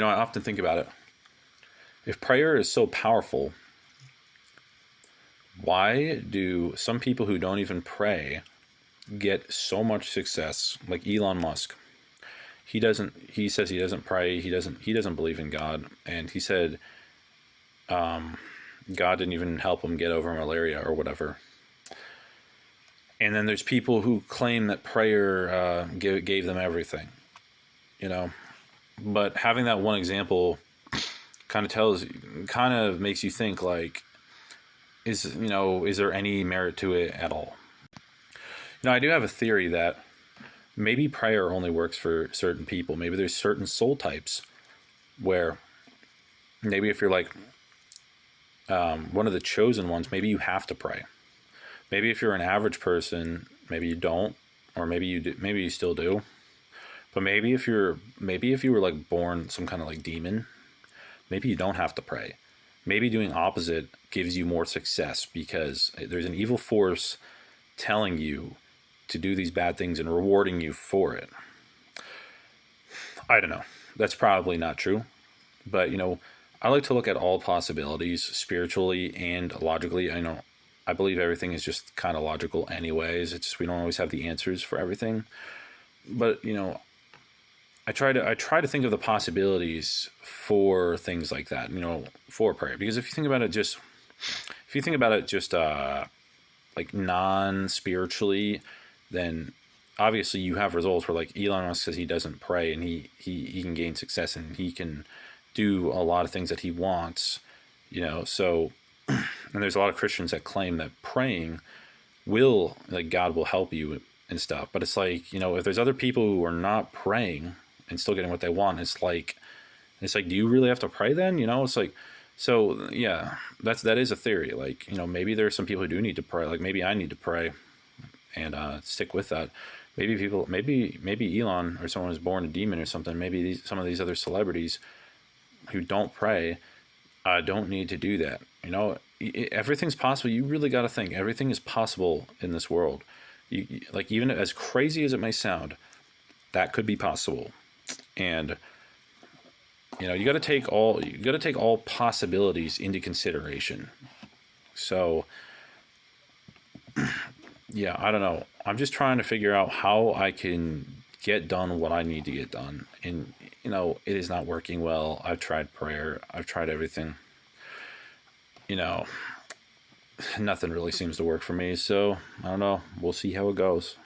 I often think about it. If prayer is so powerful, why do some people who don't even pray get so much success? Like Elon Musk. He says he doesn't pray, he doesn't believe in God, and he said God didn't even help him get over malaria or whatever. And then there's people who claim that prayer gave them everything, you know. But having that one example kind of makes you think, like, is there any merit to it at all? I do have a theory that maybe prayer only works for certain people. Maybe there's certain soul types where maybe if you're like one of the chosen ones, maybe you have to pray. Maybe if you're an average person, maybe you don't, or maybe you do, maybe you still do. But maybe if you were like born some kind of like demon, maybe you don't have to pray. Maybe doing opposite gives you more success because there's an evil force telling you to do these bad things and rewarding you for it. I don't know. That's probably not true. But, I like to look at all possibilities spiritually and logically. I believe everything is just kind of logical anyways. It's just we don't always have the answers for everything. But, I try to think of the possibilities for things like that, for prayer. Because if you think about it just like non-spiritually, then obviously you have results where like Elon Musk says he doesn't pray and he can gain success and he can do a lot of things that he wants, so and there's a lot of Christians that claim that praying like God will help you and stuff. But it's like, if there's other people who are not praying and still getting what they want, it's like, do you really have to pray then? It's like, so yeah, that is a theory. Like, maybe there are some people who do need to pray. Like maybe I need to pray and stick with that. Maybe Elon or someone who's born a demon or something. Maybe some of these other celebrities who don't pray don't need to do that. Everything's possible. You really got to think everything is possible in this world. Like even as crazy as it may sound, that could be possible. And you got to take all possibilities into consideration. So yeah, I don't know. I'm just trying to figure out how I can get done what I need to get done. And it is not working well. I've tried prayer. I've tried everything. Nothing really seems to work for me. So I don't know. We'll see how it goes.